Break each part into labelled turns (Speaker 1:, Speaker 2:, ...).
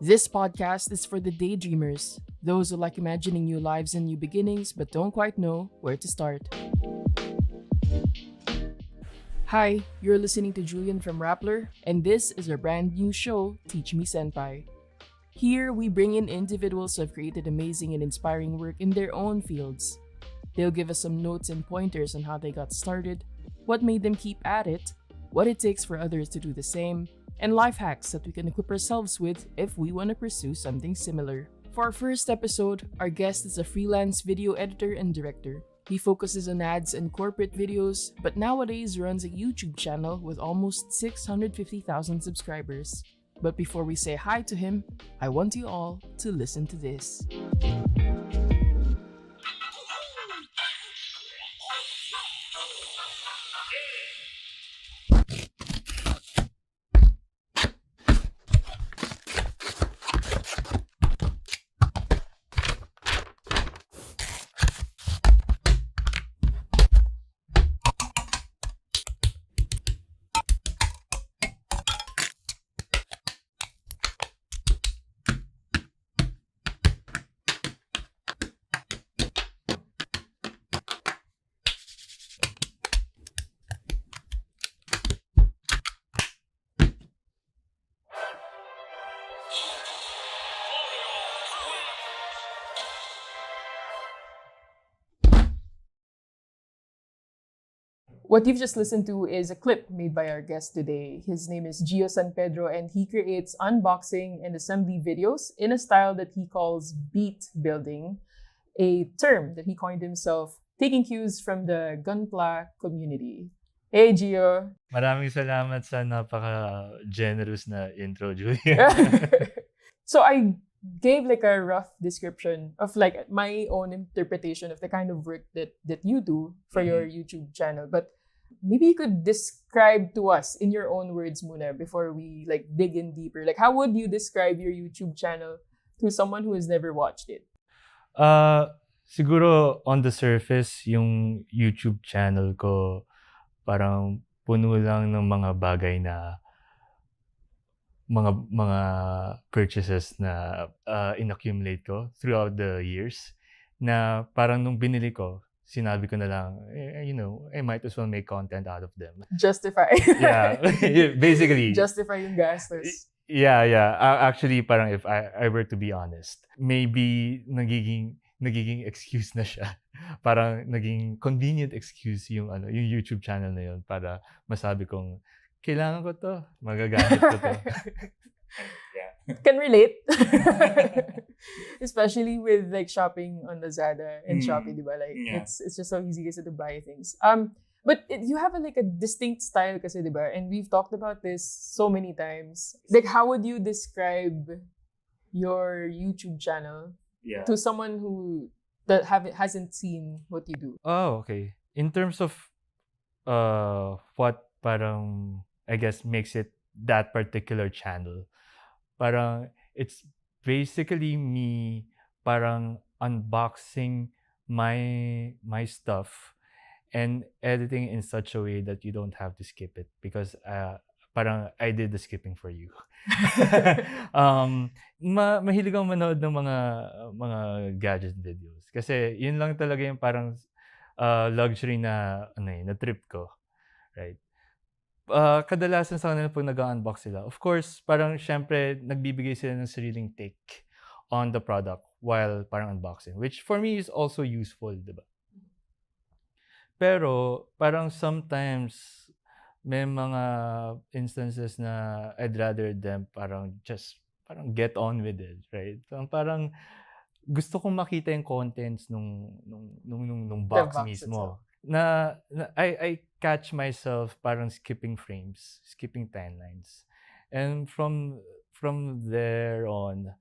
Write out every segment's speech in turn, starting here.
Speaker 1: This podcast is for the daydreamers, those who like imagining new lives and new beginnings but don't quite know where to start. Hi, you're listening to Julian from Rappler, and this is our brand new show, Teach Me Senpai. Here, we bring in individuals who have created amazing and inspiring work in their own fields. They'll give us some notes and pointers on how they got started, what made them keep at it, what it takes for others to do the same, and life hacks that we can equip ourselves with if we want to pursue something similar. For our first episode, our guest is a freelance video editor and director. He focuses on ads and corporate videos, but nowadays runs a YouTube channel with almost 650,000 subscribers. But before we say hi to him, I want you all to listen to this. What you've just listened to is a clip made by our guest today. His name is Gio San Pedro, and he creates unboxing and assembly videos in a style that he calls beat building, a term that he coined himself, taking cues from the gunpla community. Hey, Gio!
Speaker 2: Maraming salamat sa napaka-generous na intro, Julia.
Speaker 1: So I gave like a rough description of like my own interpretation of the kind of work that you do for your YouTube channel. But maybe you could describe to us in your own words muna before we like dig in deeper. Like, how would you describe your YouTube channel to someone who has never watched it?
Speaker 2: Siguro on the surface, yung YouTube channel ko parang puno lang ng mga bagay na mga purchases na inaccumulate ko throughout the years na parang nung binili ko, sinabi ko na lang, I might as well make content out of them.
Speaker 1: Justify.
Speaker 2: Yeah, basically.
Speaker 1: Justify yung gastos.
Speaker 2: Yeah. Actually, parang if I were to be honest, maybe nagiging excuse na siya. Parang naging convenient excuse yung YouTube channel na yun para masabi kong kailangan ko to, magagamit ko to.
Speaker 1: Yeah. Can relate. Especially with like shopping on Lazada and Shopee, diba? Like it's just so easy kasi to buy things. But you have a distinct style kasi, diba? And we've talked about this so many times. Like, how would you describe your YouTube channel to someone who hasn't seen what you do?
Speaker 2: Oh, okay. In terms of what parang I guess makes it that particular channel, parang it's basically me parang unboxing my stuff and editing in such a way that you don't have to skip it because parang I did the skipping for you. Mahilig akong manood ng mga gadget videos kasi yun lang talaga yung parang luxury na na trip ko, right? Kadalasan sa kanila pag nag-unbox sila, of course, parang syempre nagbibigay sila ng sariling take on the product while parang unboxing, which for me is also useful, diba? Pero parang sometimes may mga instances na I'd rather them parang just get on with it, right? Parang gusto kong makita yung contents nung box mismo. I catch myself parang skipping frames, skipping timelines. And from there on,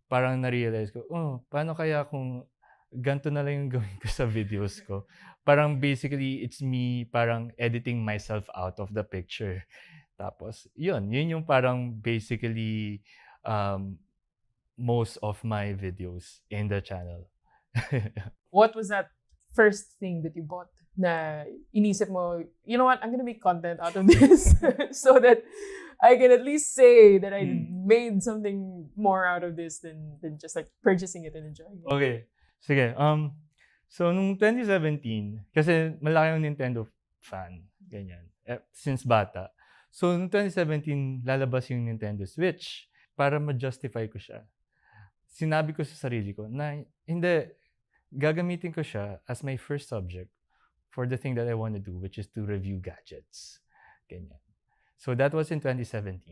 Speaker 2: parang na-realize ko, paano kaya kung ganito na lang yung gawin ko sa videos ko? Parang basically, it's me parang editing myself out of the picture. Tapos, yun yung parang basically most of my videos in the channel.
Speaker 1: What was that first thing that you bought na inisip mo, you know what, I'm gonna make content out of this so that I can at least say that I made something more out of this than just like purchasing it and enjoying it.
Speaker 2: Okay. Sige. So nung 2017, kasi malaki yung Nintendo fan, ganyan, since bata. So nung 2017, lalabas yung Nintendo Switch. Para ma-justify ko siya, sinabi ko sa sarili ko na hindi, gagamitin ko siya as my first subject for the thing that I want to do, which is to review gadgets. Ganyan. So that was in 2017.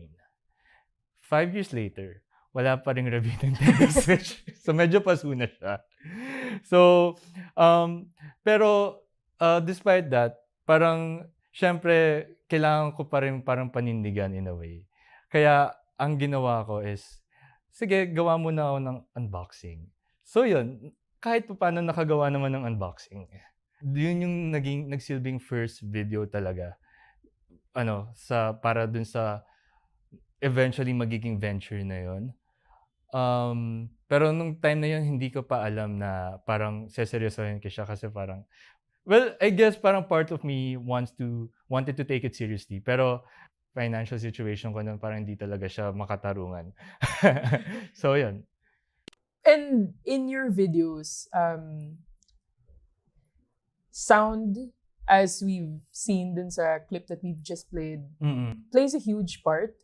Speaker 2: 5 years later, wala pa ring review ng Nintendo Switch. So medyo paso na siya. So, pero despite that, parang syempre kailangan ko pa rin parang panindigan in a way. Kaya ang ginawa ko is, sige, gawa muna ako ng unboxing. So yun, kahit pa paano nakagawa naman ng unboxing. Yun yung nagsilbing first video talaga. Para dun sa eventually magiging venture na yun. Pero nung time na yun, hindi ko pa alam na parang seseryosohin ko siya kasi parang, well, I guess parang part of me wanted to take it seriously. Pero financial situation ko nun parang hindi talaga siya makatarungan. So, yun.
Speaker 1: And in your videos, sound, as we've seen dun sa clip that we've just played, plays a huge part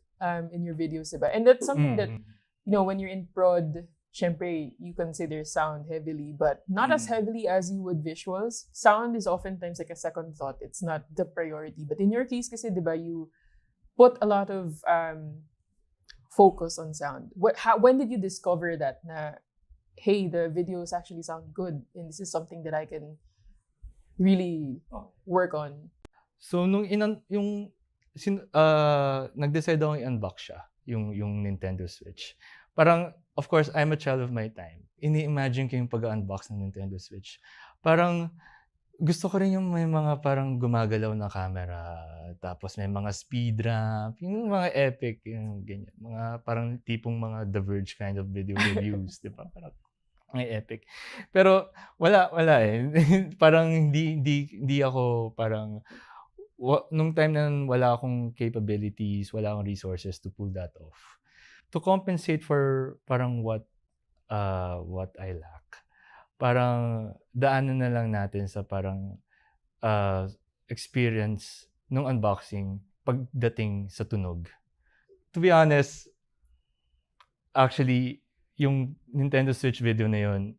Speaker 1: in your videos, diba? And that's something that, you know, when you're in prod, syempre, you consider sound heavily, but not as heavily as you would visuals. Sound is oftentimes like a second thought. It's not the priority. But in your case, kasi, diba, you put a lot of focus on sound. When did you discover that na, hey, the videos actually sound good and this is something that I can really work on?
Speaker 2: So nung nag-decide akong i-unbox siya, yung Nintendo Switch. Parang, of course, I'm a child of my time. Ini-imagine ko yung pag-unbox ng Nintendo Switch. Parang gusto ko rin yung may mga parang gumagalaw na camera, tapos may mga speed ramp, yung mga epic, yung ganyan. Mga parang tipong mga The Verge kind of video reviews, di ba? Parang may epic. Pero wala eh. Parang hindi ako parang, nung time na wala akong capabilities, wala akong resources to pull that off. To compensate for parang what I lack, parang daanan na lang natin sa parang experience nung unboxing pagdating sa tunog. To be honest, actually, yung Nintendo Switch video na yun,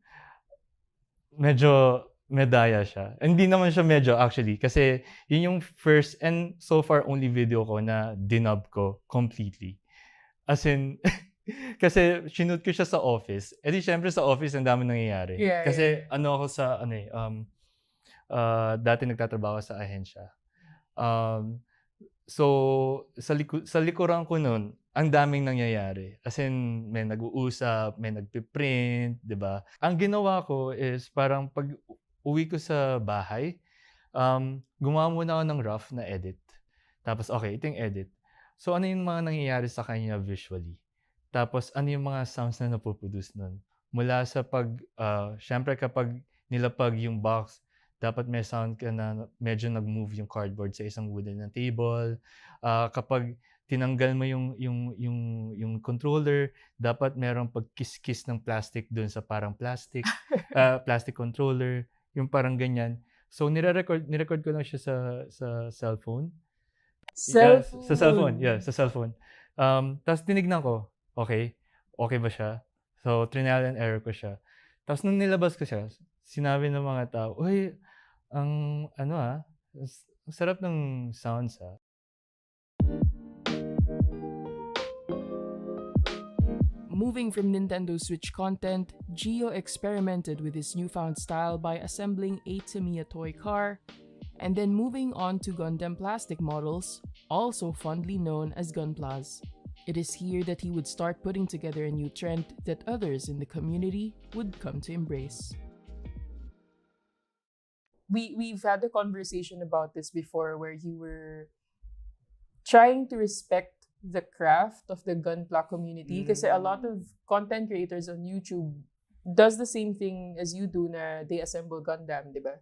Speaker 2: medyo medaya siya. Hindi naman siya medyo actually, kasi yun yung first and so far only video ko na dinub ko completely. As in, kasi sinut ko siya sa office. Eh di syempre sa office ang dami nangyayari. Kasi ako sa dati nagtatrabaho sa ahensya. So sa likuran ko noon, ang daming nangyayari. As in, may nag-uusap, may nagpiprint, 'di ba? Ang ginawa ko is parang pag uwi ko sa bahay, gumawa muna ako ng rough na edit. Tapos okay, ito yung edit. So ano yung mga nangyayari sa kanya visually? Tapos ano yung mga sounds na napoproduce nun? Mula sa syempre kapag nilapag yung box, dapat may sound ka na medyo nag-move yung cardboard sa isang wooden na table. Kapag tinanggal mo yung controller, dapat merong pagkiss-kiss ng plastic dun sa parang plastic controller, yung parang ganyan. So nirecord ko lang siya sa cellphone. Sa cellphone. Tapos tinignan ko, okay ba siya? So, trial and error ko siya. Tapos nung nilabas ko siya, sinabi ng mga tao, uy, ang sarap ng sounds .
Speaker 1: Moving from Nintendo Switch content, Gio experimented with his newfound style by assembling a Tamiya toy car, and then moving on to Gundam plastic models, also fondly known as gunplas. It is here that he would start putting together a new trend that others in the community would come to embrace. We've had a conversation about this before where you were trying to respect the craft of the gunpla community kasi a lot of content creators on YouTube does the same thing as you do na they assemble Gundam, di ba?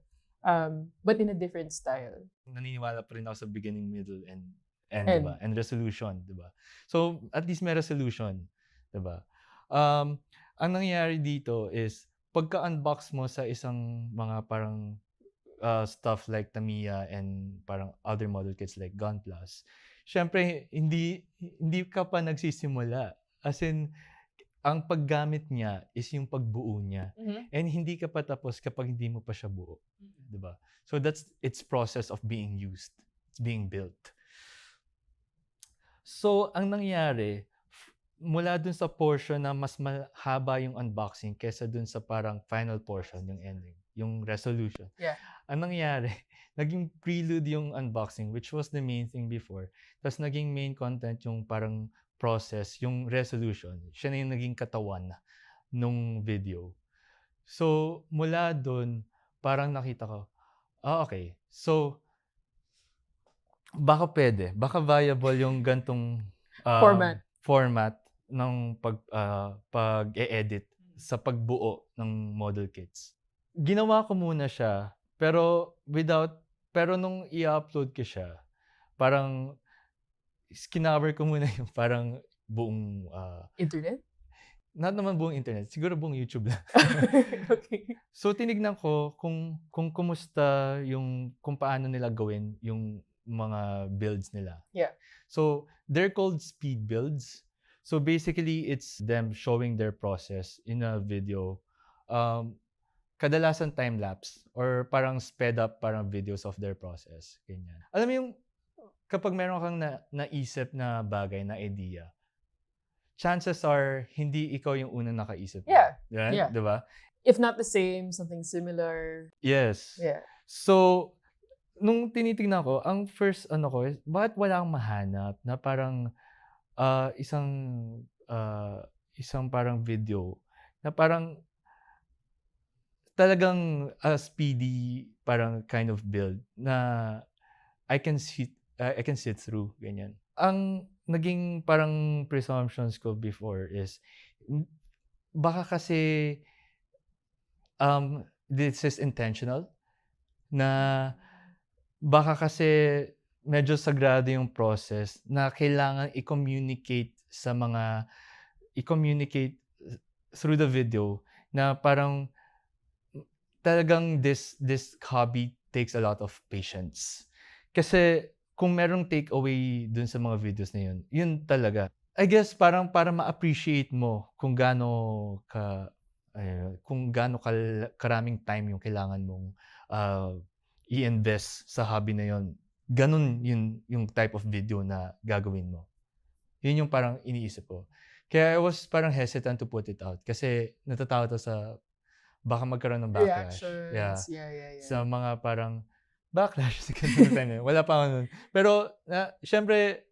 Speaker 1: But in a different style.
Speaker 2: Naniniwala pa rin ako sa beginning, middle, and diba? And resolution, diba? So, at least may resolution, diba? Ang nangyayari dito is, pagka-unbox mo sa isang mga parang stuff like Tamiya and parang other model kits like gunplas, syempre hindi ka pa nagsisimula. As in, ang paggamit niya is yung pagbuo niya. And hindi ka pa tapos kapag hindi mo pa siya buo. Diba? So that's its process of being used. It's being built. So, ang nangyari, mula dun sa portion na mas mahaba yung unboxing kesa dun sa parang final portion, yung ending, yung resolution.
Speaker 1: Yeah.
Speaker 2: Ang nangyari, naging prelude yung unboxing, which was the main thing before. Tapos naging main content yung parang process, yung resolution. Siya na yung naging katawan nung video. So, mula dun, parang nakita ko, okay. So, baka pwede, baka viable yung gantong format ng pag-e-edit sa pagbuo ng model kits. Ginawa ko muna siya, pero nung i-upload ko siya, parang kinover ko muna yung parang buong
Speaker 1: internet?
Speaker 2: Not naman buong internet, siguro buong YouTube lang.
Speaker 1: Okay.
Speaker 2: So tinignan ko kung kumusta kung paano nila gawin yung mga builds nila.
Speaker 1: Yeah.
Speaker 2: So they're called speed builds. So basically it's them showing their process in a video. Kadalasan time lapse or parang sped up parang videos of their process. Ganyan. Alam mo yung kapag meron kang naisip na bagay, na idea, chances are hindi ikaw yung unang nakaisip.
Speaker 1: Yeah.
Speaker 2: Right?
Speaker 1: Yeah.
Speaker 2: Diba?
Speaker 1: If not the same, something similar.
Speaker 2: Yes.
Speaker 1: Yeah.
Speaker 2: So, nung tinitingnan ko, ang first ko is, bakit wala akong mahanap na parang isang parang video na parang talagang speedy parang kind of build na I can sit through, ganyan. Ang naging parang presumptions ko before is baka kasi this is intentional, na baka kasi medyo sagrado yung process na kailangan i-communicate through the video na parang talagang this hobby takes a lot of patience. Kasi kung merong takeaway dun sa mga videos na yun talaga. I guess parang para ma-appreciate mo kung gaano karaming time yung kailangan mong i-invest sa hobby na yun. Ganun yung type of video na gagawin mo. Yun yung parang iniisip ko. Kaya I was parang hesitant to put it out kasi natatakot ako sa baka magkaroon ng backlash.
Speaker 1: Reactions. Yeah.
Speaker 2: Sa mga parang backlash sa time na wala pa ako nun. Pero syempre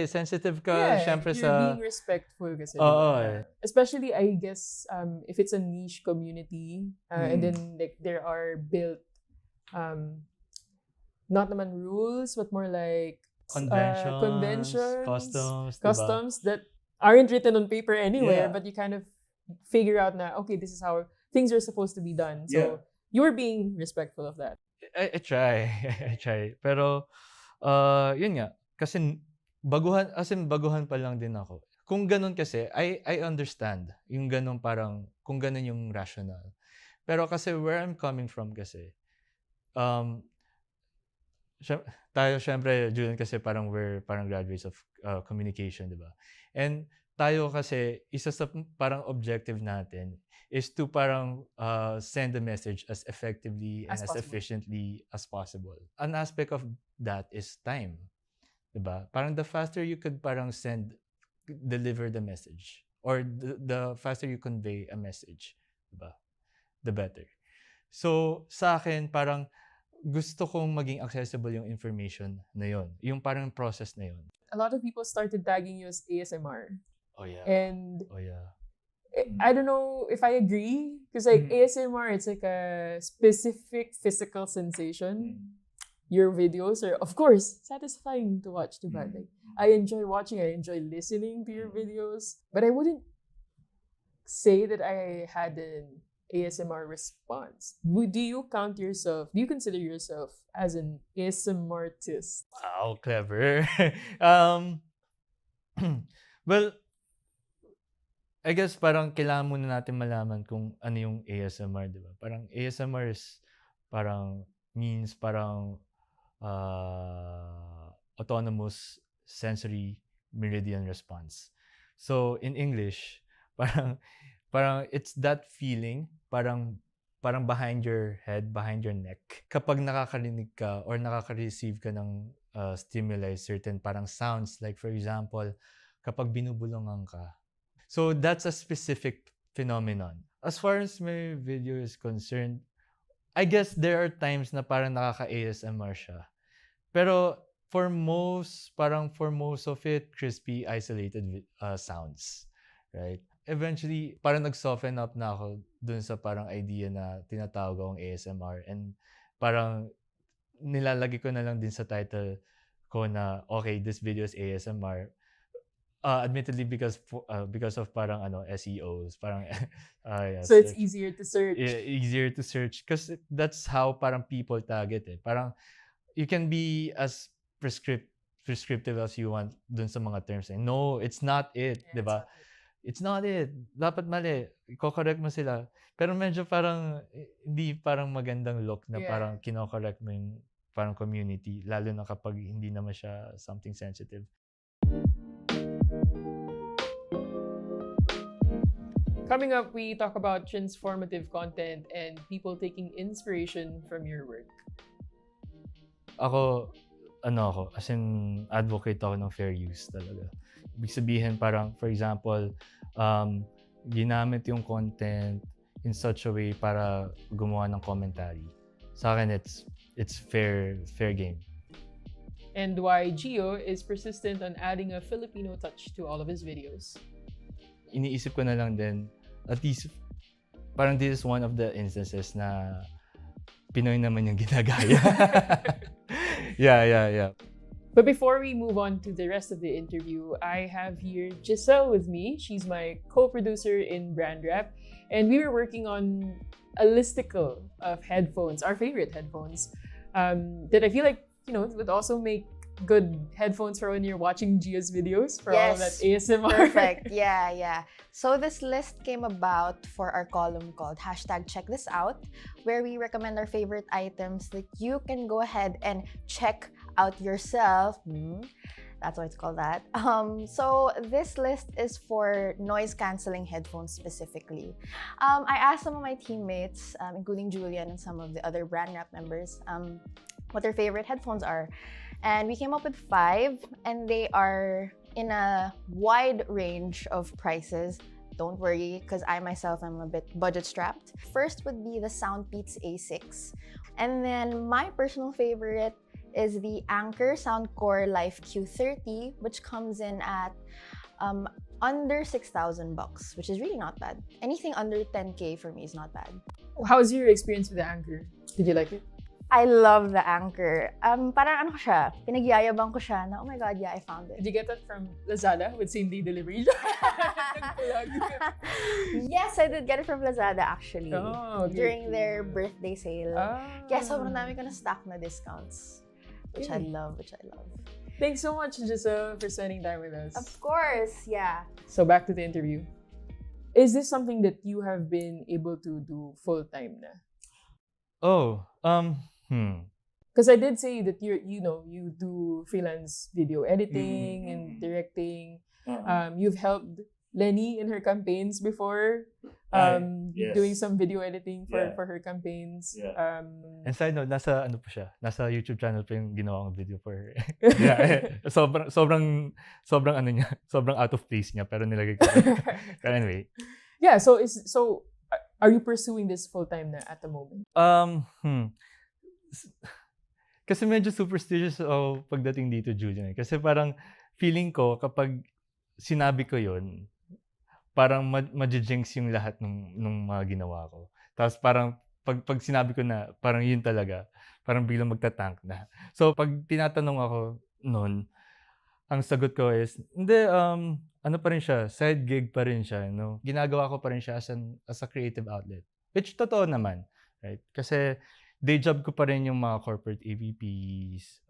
Speaker 2: sensitive ka syempre
Speaker 1: you're
Speaker 2: sa
Speaker 1: being respectful kasi.
Speaker 2: Oo.
Speaker 1: Especially I guess if it's a niche community and then like there are built not naman rules but more like conventions, customs that aren't written on paper anywhere, but you kind of figure out na okay, this is how things are supposed to be done. So you're being respectful of that.
Speaker 2: I try. Pero yun nga kasi baguhan pa lang din ako. Kung ganun kasi I understand yung ganun parang kung ganun yung rational. Pero kasi where I'm coming from kasi tayo syempre Julian kasi parang we're parang graduates of communication, di ba? And tayo kasi isa sa parang objective natin is to parang send the message as effectively and as efficiently as possible. An aspect of that is time. Diba? Parang the faster you could parang deliver the message or the faster you convey a message, diba? The better. So, sa akin, parang gusto kong maging accessible yung information na yon. Yung parang process na yon.
Speaker 1: A lot of people started tagging you as ASMR.
Speaker 2: Oh yeah.
Speaker 1: And
Speaker 2: I
Speaker 1: don't know if I agree because like ASMR, it's like a specific physical sensation. Your videos are, of course, satisfying to watch too, but like I enjoy watching, I enjoy listening to your videos, but I wouldn't say that I had an ASMR response. Do you consider yourself as an ASMR artist?
Speaker 2: Wow, clever. Well, I guess parang kailangan muna natin malaman kung ano yung ASMR, 'di ba? Parang ASMR is parang means parang autonomous sensory meridian response. So in English, parang parang it's that feeling, parang behind your head, behind your neck. Kapag nakakarinig ka or nakaka-receive ka ng stimuli, certain parang sounds, like for example, kapag binubulungan ka. So that's a specific phenomenon. As far as my video is concerned, I guess there are times na parang nakaka-ASMR siya. Pero for most of it, crispy, isolated sounds, right? Eventually, parang nag-soften up na ako dun sa parang idea na tinatawag akong ASMR, and parang nilalagay ko na lang din sa title ko na, okay, this video is ASMR. Admittedly, because of parang SEOs, parang yeah,
Speaker 1: So it's easier to search.
Speaker 2: yeah, easier to search because that's how parang people target it. Parang you can be as prescriptive as you want dun sa mga terms. No, it's not it,
Speaker 1: Yeah,
Speaker 2: 'di ba? It's not it. Dapat mali. Iko-correct mo sila. Pero medyo parang hindi parang magandang look na parang kino-correct mo yung parang community, lalo na kapag hindi naman siya something sensitive.
Speaker 1: Coming up, we talk about transformative content and people taking inspiration from your work.
Speaker 2: Ako, as in, advocate ako ng fair use talaga. Ibig sabihin, parang, for example, ginamit yung content in such a way para gumawa ng commentary. Sa akin, it's fair game.
Speaker 1: And why Gio is persistent on adding a Filipino touch to all of his videos.
Speaker 2: Iniisip ko na lang din, at least, parang this is one of the instances na Pinoy naman yung ginagaya. Yeah.
Speaker 1: But before we move on to the rest of the interview, I have here Giselle with me. She's my co-producer in Brand Rap, and we were working on a listicle of headphones, our favorite headphones, that I feel like, would also make good headphones for when you're watching Gio's videos for all that ASMR.
Speaker 3: Perfect. Yeah. So this list came about for our column called #CheckThisOut, where we recommend our favorite items that you can go ahead and check out yourself. That's why it's called that. So this list is for noise canceling headphones specifically. I asked some of my teammates, including Julian and some of the other Brand Rap members, what their favorite headphones are. And we came up with 5, and they are in a wide range of prices. Don't worry, because I myself am a bit budget strapped. First would be the Soundpeats A6. And then my personal favorite is the Anker Soundcore Life Q30, which comes in at under 6,000 bucks, which is really not bad. Anything under 10K for me is not bad.
Speaker 1: How's your experience with the Anker? Did you like it?
Speaker 3: I love the Anker. Parang siya, pinagyayabang ko siya na, oh my God, yeah, I found it.
Speaker 1: Did you get that from Lazada with same-day delivery?
Speaker 3: Yes, I did get it from Lazada actually.
Speaker 1: Oh, okay.
Speaker 3: During their birthday sale.
Speaker 1: Yeah,
Speaker 3: sobrang dami ko na stock na discounts. Which I love.
Speaker 1: Thanks so much, Giselle, for spending time with us.
Speaker 3: Of course, yeah.
Speaker 1: So back to the interview. Is this something that you have been able to do full-time na? Because I did say that you do freelance video editing and directing. You've helped Lenny in her campaigns before,
Speaker 2: Yes.
Speaker 1: doing some video editing for her campaigns.
Speaker 2: Yeah. And side note, nasa YouTube channel pa yung ginawa kong video for her. Yeah, sobrang out of place niya, pero nilagay ko. But anyway.
Speaker 1: Yeah, so are you pursuing this full-time na at the moment?
Speaker 2: Kasi medyo superstitious ako pagdating dito, Julian. Kasi parang feeling ko kapag sinabi ko yun, parang ma-jinx yung lahat ng mga ginawa ko. Tapos parang pag sinabi ko na parang yun talaga, parang biglang magtatank na. So pag tinatanong ako noon, ang sagot ko is, hindi, ano pa rin siya, side gig pa rin siya. No? Ginagawa ko pa rin siya as a creative outlet. Which totoo naman, right? Kasi day job ko pa rin yung mga corporate AVPs,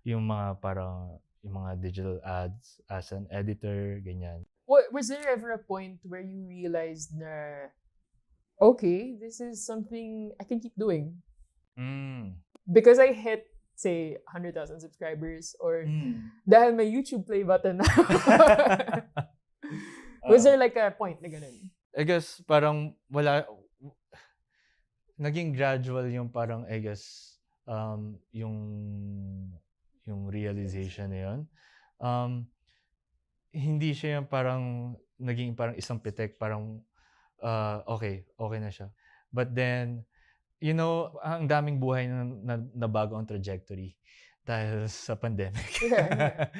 Speaker 2: yung mga parang yung mga digital ads as an editor, ganyan.
Speaker 1: Was there ever a point where you realized na, okay, this is something I can keep doing? Because I hit, say, 100,000 subscribers or dahil may YouTube play button na. Was there like a point na ganun?
Speaker 2: I guess parang naging gradual yung parang I guess yung realization na yun. Hindi siya yung parang naging parang isang pitek, parang okay na siya. But then, you know, ang daming buhay na nabago ang trajectory dahil sa pandemic.
Speaker 1: Yeah.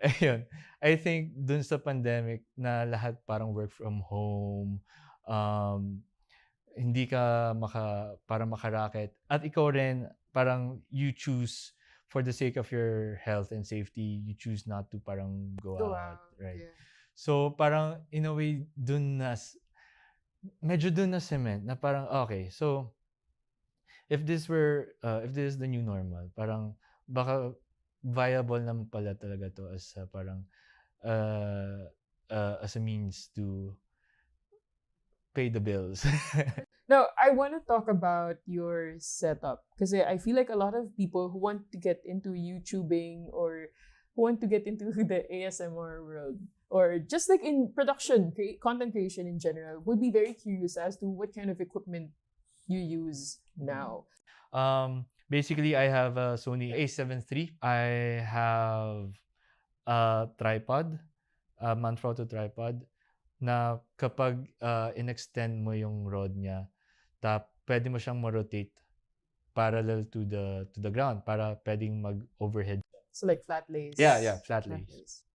Speaker 2: Ayun. I think dun sa pandemic na lahat parang work from home, hindi ka parang makaraket. At ikaw rin, parang you choose for the sake of your health and safety, you choose not to parang go out, right?
Speaker 1: Yeah.
Speaker 2: So parang in a way, medyo dun na cement na parang okay, so if this is the new normal, parang baka viable naman pala talaga to as parang as a means to pay the bills.
Speaker 1: Now, I want to talk about your setup because I feel like a lot of people who want to get into YouTubing or who want to get into the ASMR world or just like in production, content creation in general, would be very curious as to what kind of equipment you use now.
Speaker 2: Basically, I have a Sony a7 III. I have a tripod, a Manfrotto tripod, na kapag in-extend mo yung rod niya, pwede mo siyang ma-rotate parallel to the ground para pwedeng mag-overhead.
Speaker 1: So like flat lays.
Speaker 2: Yeah, flat lays.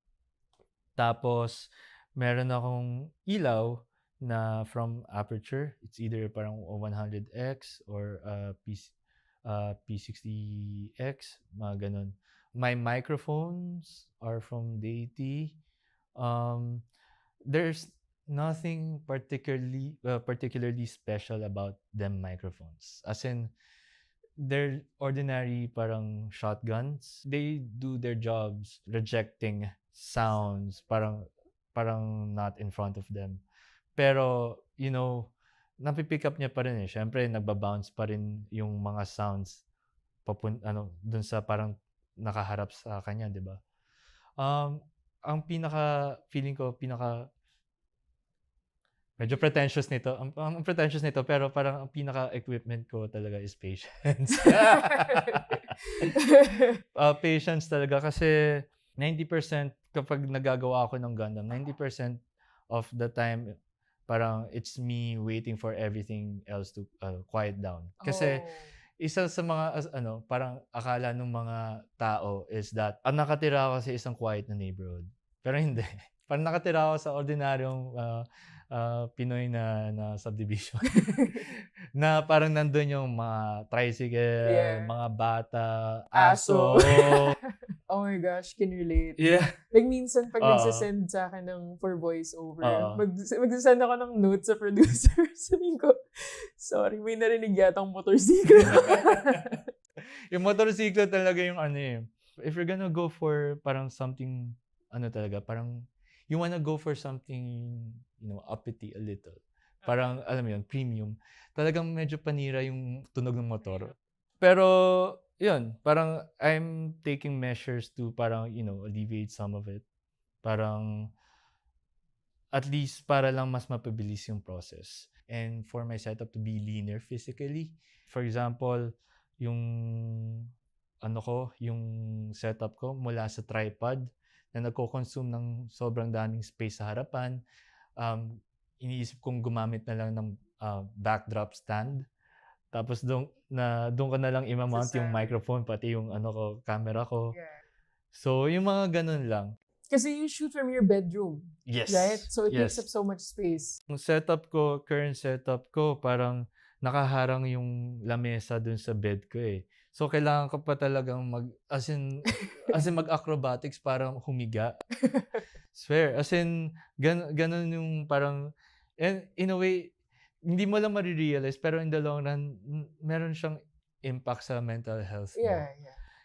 Speaker 2: Tapos, meron akong ilaw na from Aperture. It's either parang 100X or P60X, mga ganun. My microphones are from Deity. There's nothing particularly special about them microphones. As in, they're ordinary parang shotguns. They do their jobs rejecting sounds parang not in front of them. Pero, you know, napipick up niya pa rin eh. Siyempre, nagbabounce pa rin yung mga sounds dun sa parang nakaharap sa kanya, di ba? Ang feeling ko, medyo pretentious nito. Ang pretentious nito, pero parang ang pinaka-equipment ko talaga is patience. Patience talaga kasi 90% kapag nagagawa ako ng Gundam, 90% of the time, parang it's me waiting for everything else to quiet down. Kasi isa sa mga parang akala ng mga tao is that nakatira ako sa isang quiet na neighborhood. Pero hindi. Parang nakatira ako sa ordinaryong Pinoy na subdivision. Na parang nandun yung mga tricycle, mga bata, aso.
Speaker 1: Oh my gosh, can relate.
Speaker 2: Yeah.
Speaker 1: Like minsan pag nagsasend sa akin for voiceover, magsasend ako ng note sa producer. Sabihin ko, sorry, may narinig yatang motorsiklo.
Speaker 2: Yung motorsiklo talaga yung if you're gonna go for parang something, talaga, parang you wanna go for something, uppity a little. Parang, alam mo yun, premium. Talagang medyo panira yung tunog ng motor. Pero, yun, parang I'm taking measures to parang, alleviate some of it. Parang, at least para lang mas mapabilis yung process. And for my setup to be leaner physically. For example, yung setup ko mula sa tripod na nagko-consume ng sobrang daming space sa harapan. Iniisip kong gumamit na lang ng backdrop stand. Tapos doon ko na lang i-mount yung microphone, pati yung camera ko.
Speaker 1: Yeah.
Speaker 2: So, yung mga ganun lang.
Speaker 1: Kasi you shoot from your bedroom.
Speaker 2: Yes.
Speaker 1: Right? So it takes up so much space.
Speaker 2: Yung current setup ko, parang nakaharang yung lamesa dun sa bed ko eh. So, kailangan ko pa talagang as in mag-acrobatics para humiga. Swear. As in, ganun yung parang, and in a way, hindi mo lang marirealize pero in the long run, meron siyang impact sa mental health mo.
Speaker 1: Yeah.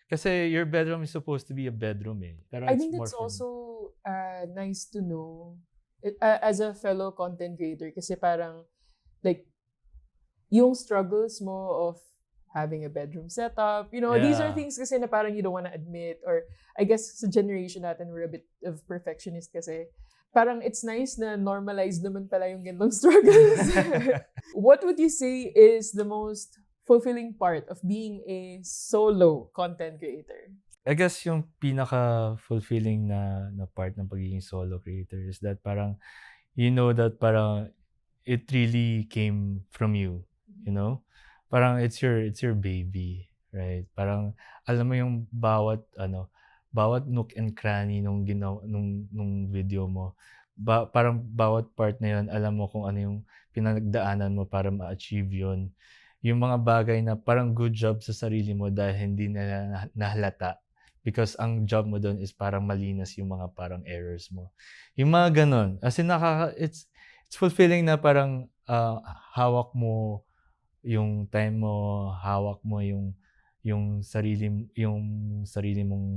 Speaker 2: Kasi your bedroom is supposed to be a bedroom Pero
Speaker 1: I
Speaker 2: it's
Speaker 1: think
Speaker 2: more
Speaker 1: it's
Speaker 2: for
Speaker 1: also nice to know as a fellow content creator kasi parang like yung struggles mo of having a bedroom setup, these are
Speaker 2: Yeah.
Speaker 1: things kasi na parang you don't want to admit, or I guess sa generation natin we're a bit of perfectionist kasi parang it's nice na normalized naman pala yung ganitong struggles. What would you say is the most fulfilling part of being a solo content creator?
Speaker 2: I guess yung pinaka-fulfilling na part ng pagiging solo creator is that parang you know that parang it really came from you, you know? Parang it's your baby, right? Parang alam mo yung bawat nook and cranny nung nung video mo. Parang bawat part na yun, alam mo kung ano yung pinagdaanan mo para ma-achieve yun. Yung mga bagay na parang good job sa sarili mo dahil hindi nila nahalata. Because ang job mo doon is parang malinas yung mga parang errors mo. Yung mga ganon. As in, it's fulfilling na parang hawak mo yung time mo, hawak mo yung sarili mong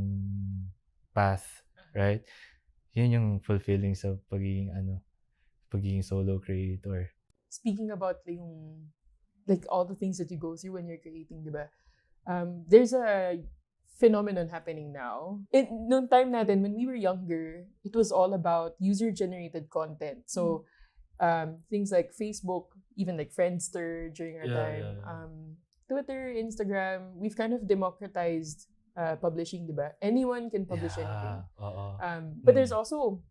Speaker 2: path, right? Yun yung fulfilling sa pagiging solo creator.
Speaker 1: Speaking about yung like all the things that you go through when you're creating, diba? There's a phenomenon happening now. Noong time natin, when we were younger, it was all about user-generated content. So, things like Facebook, even like Friendster during our time, Twitter, Instagram, we've kind of democratized publishing, diba? Anyone can publish anything. But there's also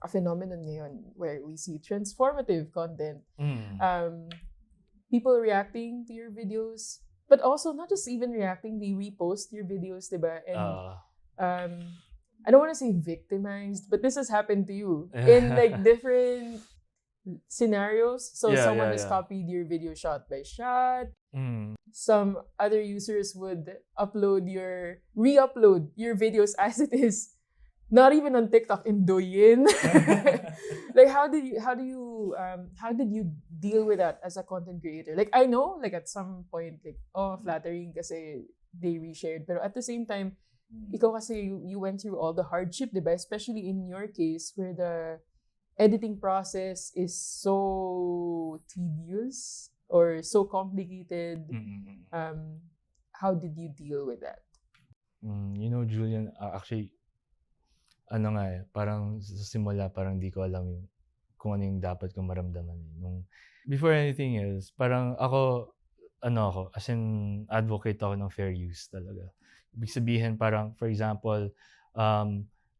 Speaker 1: a phenomenon ngayon where we see transformative content. People reacting to your videos, but also not just even reacting, they repost your videos, diba? And I don't want to say victimized, but this has happened to you in like different scenarios. So someone has copied your video shot by shot. Some other users would re-upload your videos as it is, not even on TikTok, in Douyin. Like how did you deal with that as a content creator? Like I know, like at some point, like flattering kasi they reshared, pero at the same time, ikaw kasi you went through all the hardship, diba? Especially in your case where the editing process is so tedious or so complicated. How did you deal with that?
Speaker 2: Julian, actually, parang sa simula parang di ko alam kung ano yung dapat kong maramdaman. Before anything else, parang ako, as in advocate ako ng fair use talaga. Ibig sabihin parang, for example,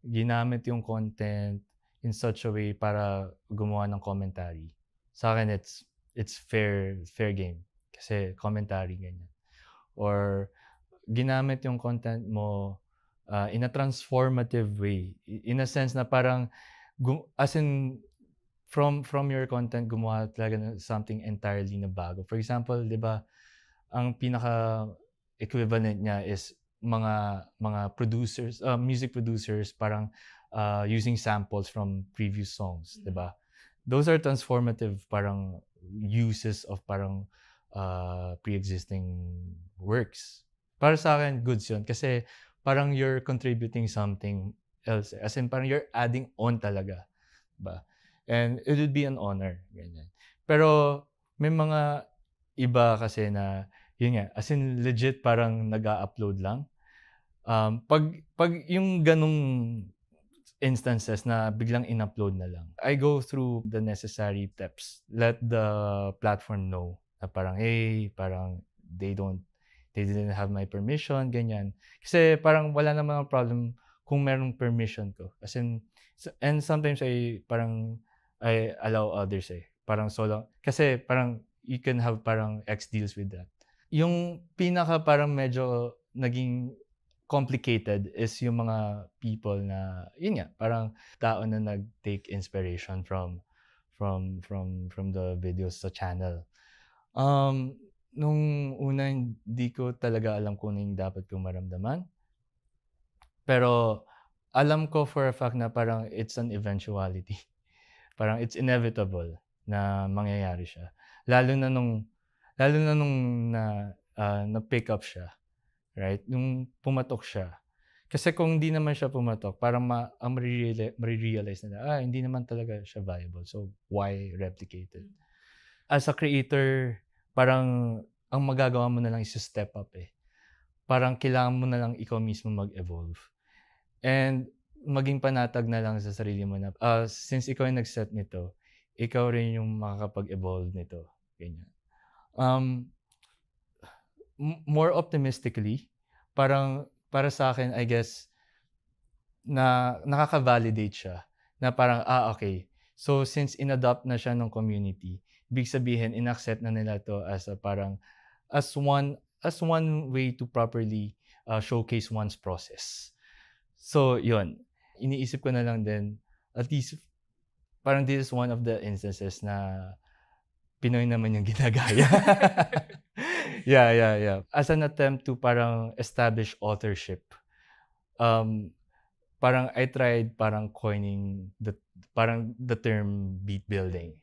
Speaker 2: ginamit yung content in such a way para gumawa ng commentary. Sa akin, it's fair game. Kasi commentary, ganyan. Or ginamit yung content mo in a transformative way. In a sense na parang, as in, from your content, gumawa talaga ng something entirely na bago. For example, di ba, ang pinaka-equivalent niya is mga producers, music producers, parang using samples from previous songs, di ba? Those are transformative parang uses of parang pre-existing works. Para sa akin, goods yun. Kasi parang you're contributing something else. As in, parang you're adding on talaga. Ba? And it would be an honor. Ganyan. Pero may mga iba kasi na, yun nga, as in legit parang nag-a-upload lang. Pag yung ganong instances na biglang in-upload na lang, I go through the necessary steps. Let the platform know na parang, hey, parang they didn't have my permission, ganyan. Kasi parang wala namang problem kung merong permission ko. As in, and sometimes I allow others Parang solo. Kasi parang you can have parang X deals with that. Yung pinaka parang medyo naging complicated is yung mga people na, yun nga, parang tao na nag-take inspiration from the videos sa channel. Nung una, hindi ko talaga alam kung ano yung dapat kong maramdaman. Pero alam ko for a fact na parang it's an eventuality. Parang it's inevitable na mangyayari siya. Lalo na nung na-pick up siya, right? Nung pumatok siya. Kasi kung hindi naman siya pumatok, parang marirealize nila, hindi naman talaga siya viable. So, why replicate it? As a creator, parang ang magagawa mo na lang is to step up eh. Parang kailangan mo na lang ikaw mismo mag-evolve. And maging panatag na lang sa sarili mo na, since ikaw yung nag-set nito, ikaw rin yung makakapag-evolve nito. Ganyan. More optimistically, parang para sa akin, I guess, na nakaka-validate siya. Na parang, okay. So, since in-adopt na siya ng community, ibig sabihin, in-accept na nila to as a parang, as one way to properly showcase one's process. So, yun. Iniisip ko na lang din, at least, parang this is one of the instances na Pinoy naman yung ginagaya. Yeah. As an attempt to parang establish authorship, parang I tried parang coining the term beat building.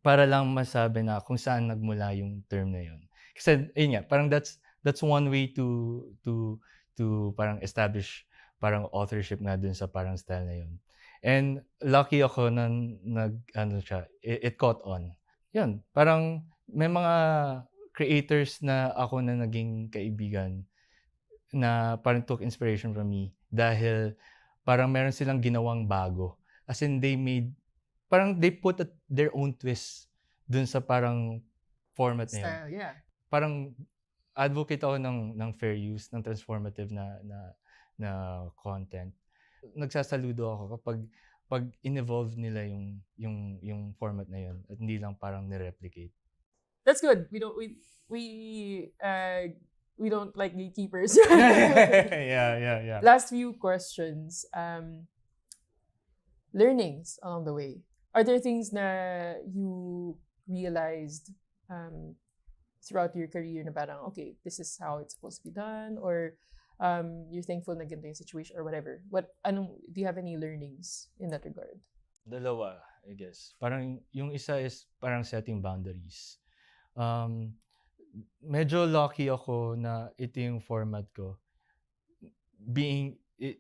Speaker 2: Para lang masabi na kung saan nagmula yung term na yun. Kasi yun nga, parang that's one way to parang establish parang authorship nga dun sa parang style na yun. And lucky ako na it caught on. Yun, parang may mga creators na ako na naging kaibigan na parang took inspiration from me dahil parang meron silang ginawang bago. As in, they put their own twist dun sa parang format na yun.
Speaker 1: Style, yeah.
Speaker 2: Parang advocate ako ng fair use, ng transformative na content. Nagsasaludo ako pag in-evolve nila yung format na yun at hindi lang parang ni-replicate.
Speaker 1: That's good. We don't like gatekeepers.
Speaker 2: Yeah.
Speaker 1: Last few questions. Learnings along the way. Are there things na you realized throughout your career na parang, okay, this is how it's supposed to be done, or you're thankful na ganito yung situation or whatever? Do you have any learnings in that regard?
Speaker 2: Dalawa, I guess. Parang yung isa is parang setting boundaries. Medyo lucky ako na ito yung format ko.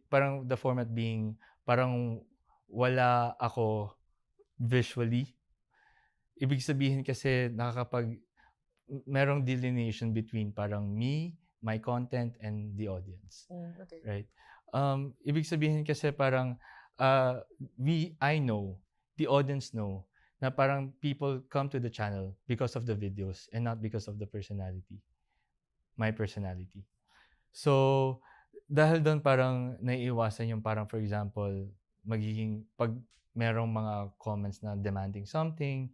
Speaker 2: Parang the format being parang wala ako visually. Ibig sabihin kasi merong delineation between parang me, my content, and the audience.
Speaker 1: Okay.
Speaker 2: Right? Ibig sabihin kasi parang I know, the audience know, na parang people come to the channel because of the videos and not because of the personality. My personality. So, dahil doon parang naiiwasan yung parang, for example, pag merong mga comments na demanding something,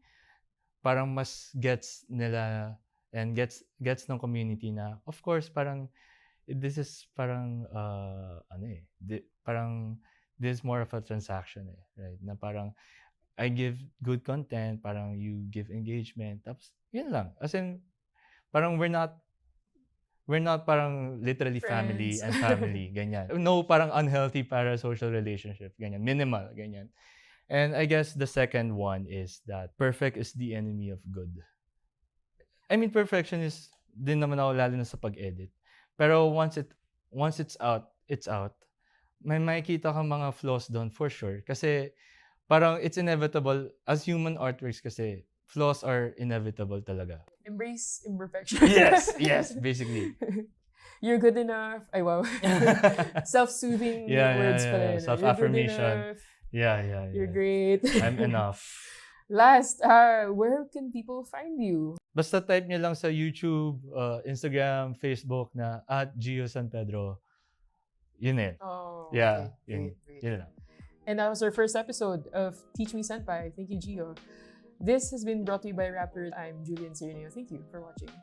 Speaker 2: parang mas gets nila and gets ng community na, of course, parang this is parang parang this is more of a transaction right? Na parang I give good content, parang you give engagement, tapos yun lang. As in, parang we're not parang literally family
Speaker 1: Friends.
Speaker 2: and family, ganyan. No parang unhealthy parasocial relationship, ganyan. Minimal, ganyan. And I guess the second one is that perfect is the enemy of good. I mean, perfectionist din naman ako lalo na sa pag-edit. Pero once it's out, it's out. May makikita kang mga flaws doon for sure. Kasi parang it's inevitable. As human artworks kasi, flaws are inevitable talaga.
Speaker 1: Embrace imperfection.
Speaker 2: Yes, basically.
Speaker 1: You're good enough. Ay, wow. Self-soothing words pala yun.
Speaker 2: Self-affirmation.
Speaker 1: You're good enough. You're great.
Speaker 2: I'm enough.
Speaker 1: Last, where can people find you?
Speaker 2: Basta type nyo lang sa YouTube, Instagram, Facebook na @Gio San Pedro. Yun eh.
Speaker 1: Oh,
Speaker 2: yeah,
Speaker 1: okay.
Speaker 2: yun lang.
Speaker 1: And that was our first episode of Teach Me Senpai. Thank you, Gio. This has been brought to you by Rappler. I'm Julian Cyrino. Thank you for watching.